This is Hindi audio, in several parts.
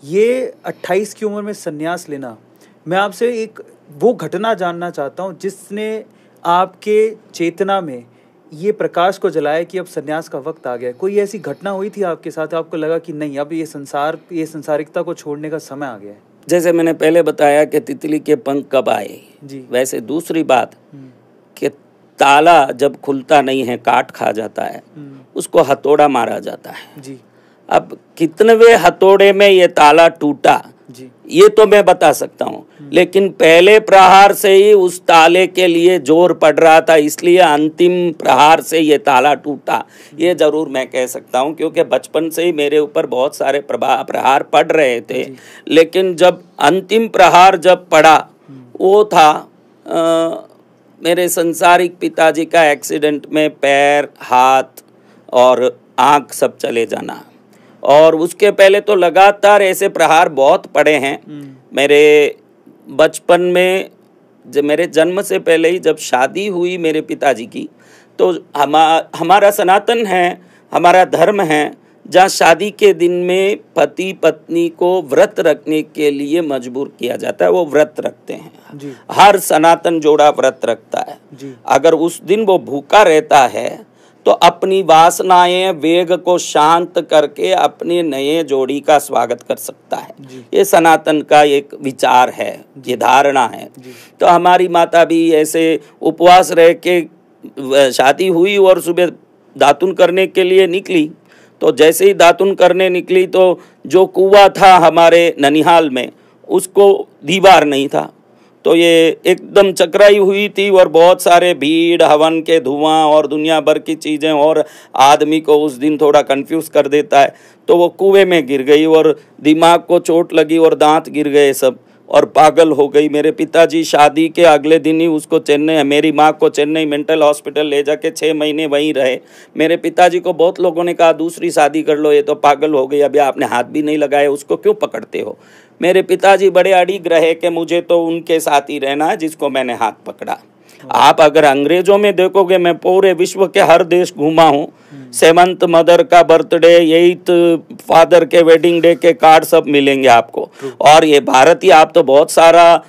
ये 28 की उम्र में संन्यास लेना, मैं आपसे एक वो घटना जानना चाहता हूँ जिसने आपके चेतना में ये प्रकाश को जलाया कि अब संन्यास का वक्त आ गया है। कोई ऐसी घटना हुई थी आपके साथ, आपको लगा कि नहीं अब ये संसारिकता को छोड़ने का समय आ गया है? जैसे मैंने पहले बताया कि तितली के पंख कब आए जी। वैसे दूसरी बात कि ताला जब खुलता नहीं है, काट खा जाता है, उसको हथौड़ा मारा जाता है जी। अब कितनवे हथौड़े में ये ताला टूटा जी, ये तो मैं बता सकता हूँ, लेकिन पहले प्रहार से ही उस ताले के लिए जोर पड़ रहा था, इसलिए अंतिम प्रहार से ये ताला टूटा, ये जरूर मैं कह सकता हूँ। क्योंकि बचपन से ही मेरे ऊपर बहुत सारे प्रहार पड़ रहे थे, लेकिन जब अंतिम प्रहार जब पड़ा वो था मेरे संसारिक पिताजी का एक्सीडेंट में पैर, हाथ और आँख सब चले जाना। और उसके पहले तो लगातार ऐसे प्रहार बहुत पड़े हैं। मेरे बचपन में जब मेरे जन्म से पहले ही जब शादी हुई मेरे पिताजी की, तो हमारा सनातन है, हमारा धर्म है, जहाँ शादी के दिन में पति पत्नी को व्रत रखने के लिए मजबूर किया जाता है, वो व्रत रखते हैं जी। हर सनातन जोड़ा व्रत रखता है जी। अगर उस दिन वो भूखा रहता है तो अपनी वासनाएं वेग को शांत करके अपने नए जोड़ी का स्वागत कर सकता है। ये सनातन का एक विचार है, ये धारणा है। तो हमारी माता भी ऐसे उपवास रह के शादी हुई और सुबह दातुन करने के लिए निकली। तो जैसे ही दातुन करने निकली तो जो कुआं था हमारे ननिहाल में उसको दीवार नहीं था, तो ये एकदम चकराई हुई थी और बहुत सारे भीड़, हवन के धुआं और दुनिया भर की चीज़ें, और आदमी को उस दिन थोड़ा कंफ्यूज कर देता है। तो वो कुएं में गिर गई और दिमाग को चोट लगी और दांत गिर गए सब, और पागल हो गई। मेरे पिताजी शादी के अगले दिन ही उसको चेन्नई, मेरी माँ को चेन्नई मेंटल हॉस्पिटल ले जाके 6 महीने वहीं रहे। मेरे पिताजी को बहुत लोगों ने कहा दूसरी शादी कर लो, ये तो पागल हो गई, अभी आपने हाथ भी नहीं लगाया, उसको क्यों पकड़ते हो। मेरे पिताजी बड़े अड़िग रहे कि मुझे तो उनके साथ ही रहना है जिसको मैंने हाथ पकड़ा। आप अगर अंग्रेजों में देखोगे, मैं पूरे विश्व के हर देश घूमा हूँ, 7th मदर का बर्थडे, 8th फादर के वेडिंग डे के कार्ड सब मिलेंगे आपको। और ये भारतीय, आप तो बहुत सारा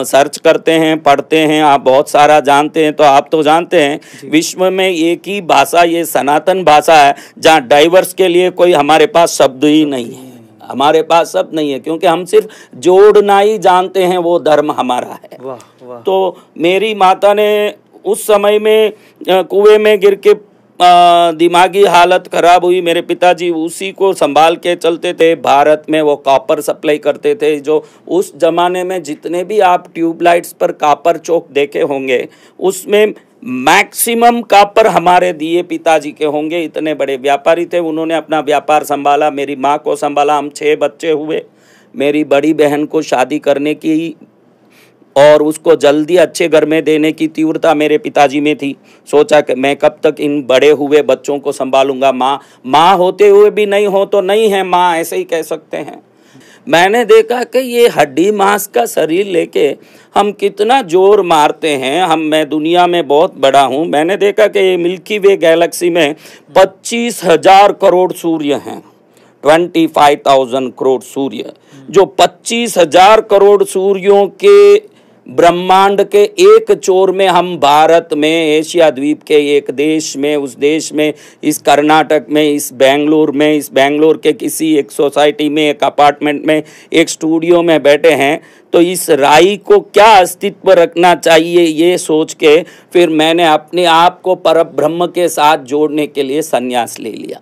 सर्च करते हैं, पढ़ते हैं, आप बहुत सारा जानते हैं, तो आप तो जानते हैं विश्व में एक ही भाषा, ये सनातन भाषा है, जहाँ डाइवर्स के लिए कोई हमारे पास शब्द ही नहीं है, हमारे पास शब्द नहीं है, क्योंकि हम सिर्फ जोड़ना ही जानते हैं, वो धर्म हमारा है। वाह, वाह। तो मेरी माता ने उस समय में कुएं में गिर के दिमागी हालत खराब हुई। मेरे पिताजी उसी को संभाल के चलते थे। भारत में वो कॉपर सप्लाई करते थे, जो उस जमाने में जितने भी आप ट्यूबलाइट्स पर कॉपर चौक देखे होंगे उसमें मैक्सिमम कॉपर हमारे दिए पिताजी के होंगे। इतने बड़े व्यापारी थे, उन्होंने अपना व्यापार संभाला, मेरी माँ को संभाला। हम 6 बच्चे हुए। मेरी बड़ी बहन को शादी करने की और उसको जल्दी अच्छे घर में देने की तीव्रता मेरे पिताजी में थी। सोचा कि मैं कब तक इन बड़े हुए बच्चों को संभालूंगा, माँ होते हुए भी नहीं हो तो नहीं है माँ, ऐसे ही कह सकते हैं। मैंने देखा कि ये हड्डी मांस का शरीर लेके हम कितना जोर मारते हैं। मैं दुनिया में बहुत बड़ा हूँ। मैंने देखा कि ये मिल्की वे गैलेक्सी में 25,000 करोड़ सूर्य हैं, 25,000 करोड़ सूर्य, जो 25,000 करोड़ सूर्यों के ब्रह्मांड के एक चोर में हम भारत में, एशिया द्वीप के एक देश में, उस देश में, इस कर्नाटक में, इस बेंगलोर के किसी एक सोसाइटी में, एक अपार्टमेंट में, एक स्टूडियो में बैठे हैं। तो इस राई को क्या अस्तित्व रखना चाहिए, ये सोच के फिर मैंने अपने आप को परब्रह्म के साथ जोड़ने के लिए संन्यास ले लिया।